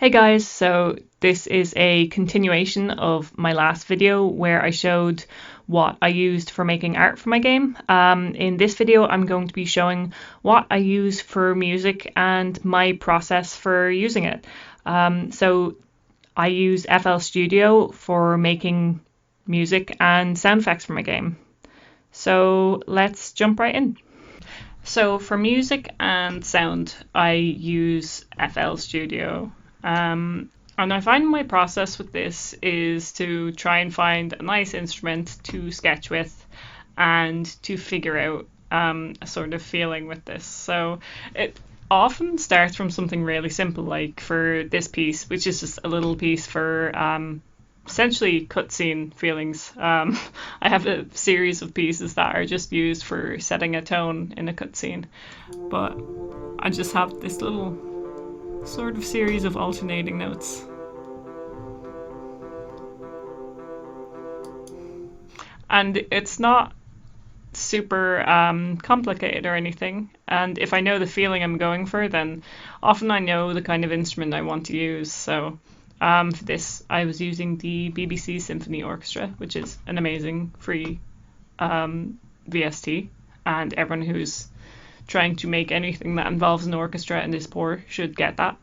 Hey guys, so this is a continuation of my last video where I showed what I used for making art for my game. In this video I'm going to be showing what I use for music and my process for using it. So I use FL Studio for making music and sound effects for my game. So let's jump right in. So for music and sound I use FL Studio. And I find my process with this is to try and find a nice instrument to sketch with and to figure out a sort of feeling with this. So it often starts from something really simple, like for this piece, which is just a little piece for essentially cutscene feelings. I have a series of pieces that are just used for setting a tone in a cutscene, but I just have this little sort of series of alternating notes. And it's not super complicated or anything. And if I know the feeling I'm going for, then often I know the kind of instrument I want to use. So for this, I was using the BBC Symphony Orchestra, which is an amazing free VST. And everyone who's trying to make anything that involves an orchestra and is poor should get that.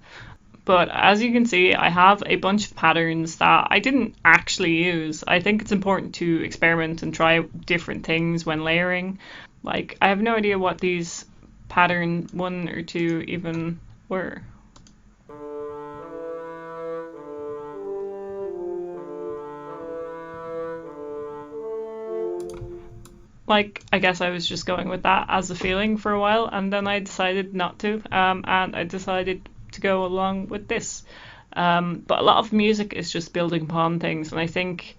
But as you can see, I have a bunch of patterns that I didn't actually use. I think it's important to experiment and try different things when layering. Like, I have no idea what these pattern 1 or 2 even were. Like, I guess I was just going with that as a feeling for a while, and then I decided not to, and I decided to go along with this. But a lot of music is just building upon things, and I think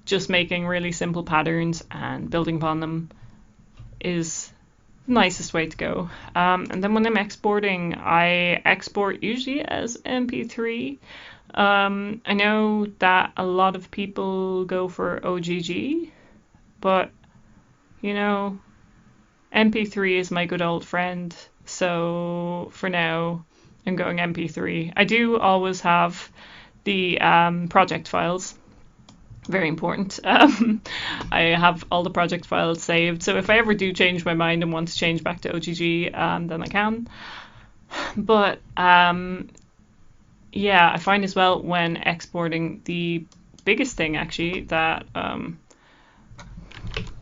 just making really simple patterns and building upon them is the nicest way to go. And then when I'm exporting, I export usually as MP3. I know that a lot of people go for OGG, but you know, MP3 is my good old friend, so for now I'm going MP3. I do always have the project files, very important. I have all the project files saved, so if I ever do change my mind and want to change back to OGG, then I can. But yeah, I find as well when exporting, the biggest thing actually that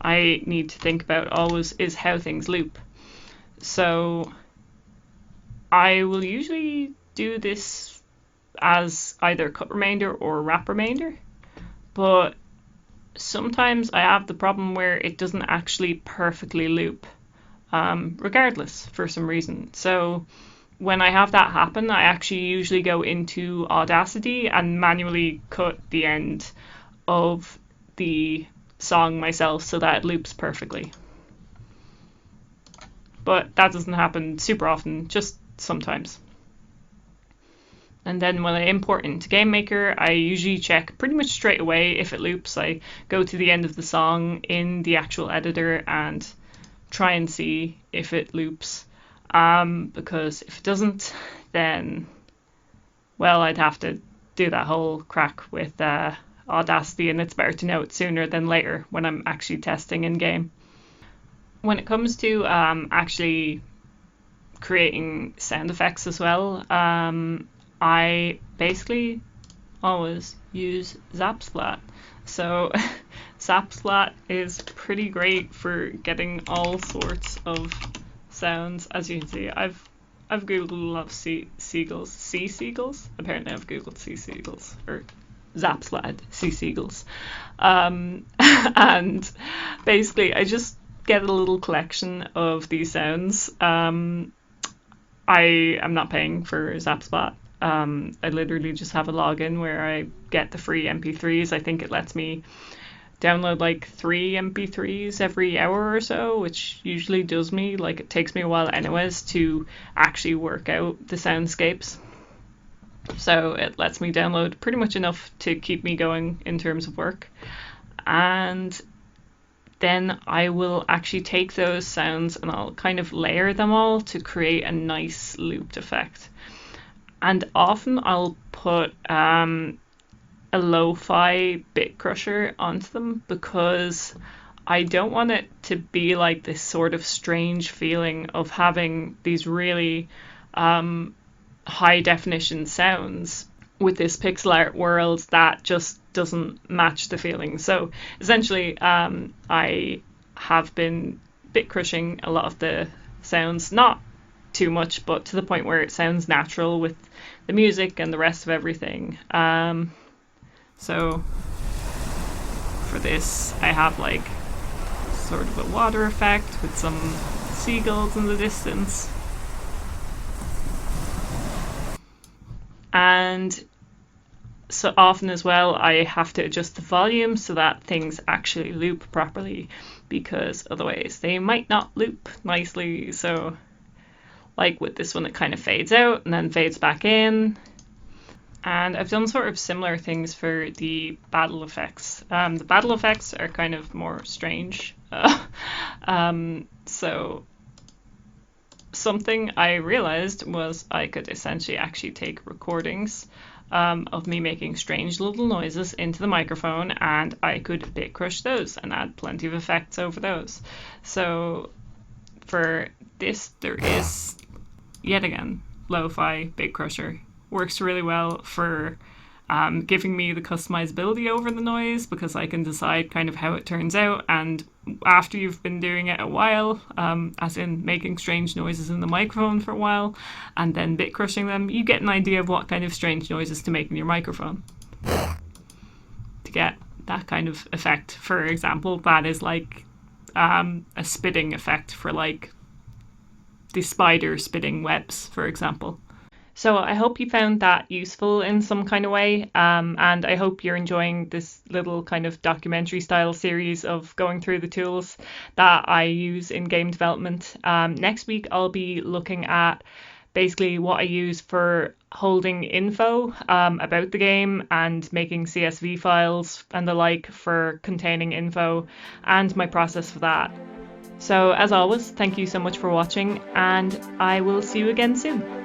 I need to think about always is how things loop. So I will usually do this as either cut remainder or wrap remainder, but sometimes I have the problem where it doesn't actually perfectly loop, regardless, for some reason. So when I have that happen, I actually usually go into Audacity and manually cut the end of the song myself so that it loops perfectly. But that doesn't happen super often, just sometimes. And then when I import into GameMaker, I usually check pretty much straight away if it loops. I go to the end of the song in the actual editor and try and see if it loops. Because if it doesn't, then, well, I'd have to do that whole crack with Audacity, and it's better to know it sooner than later when I'm actually testing in game. When it comes to actually creating sound effects as well, I basically always use Zapsplat. So Zapsplat is pretty great for getting all sorts of sounds. As you can see, I've googled a lot of sea seagulls. Apparently I've googled sea seagulls, or Zapsplat, sea seagulls. And basically I just get a little collection of these sounds. I am not paying for Zapsplat. I literally just have a login where I get the free MP3s. I think it lets me download like 3 MP3s every hour or so, which usually does me, like, it takes me a while anyways to actually work out the soundscapes. So it lets me download pretty much enough to keep me going in terms of work. And then I will actually take those sounds and I'll kind of layer them all to create a nice looped effect. And often I'll put a lo-fi bit crusher onto them because I don't want it to be like this sort of strange feeling of having these really high definition sounds with this pixel art world that just doesn't match the feeling. So essentially, I have been bit crushing a lot of the sounds, not too much, but to the point where it sounds natural with the music and the rest of everything. So for this, I have like sort of a water effect with some seagulls in the distance. And so often as well, I have to adjust the volume so that things actually loop properly, because otherwise they might not loop nicely. So like with this one, it kind of fades out and then fades back in. And I've done sort of similar things for the battle effects. The battle effects are kind of more strange. So something I realized was I could essentially actually take recordings of me making strange little noises into the microphone, and I could bit crush those and add plenty of effects over those. So for this, there is, yet again, lo-fi bit crusher. Works really well for giving me the customizability over the noise, because I can decide kind of how it turns out. And after you've been doing it a while, as in making strange noises in the microphone for a while and then bit crushing them, you get an idea of what kind of strange noises to make in your microphone to get that kind of effect. For example, that is like a spitting effect for like the spider spitting webs, for example. So I hope you found that useful in some kind of way, and I hope you're enjoying this little kind of documentary style series of going through the tools that I use in game development. Next week I'll be looking at basically what I use for holding info about the game and making CSV files and the like for containing info, and my process for that. So as always, thank you so much for watching, and I will see you again soon.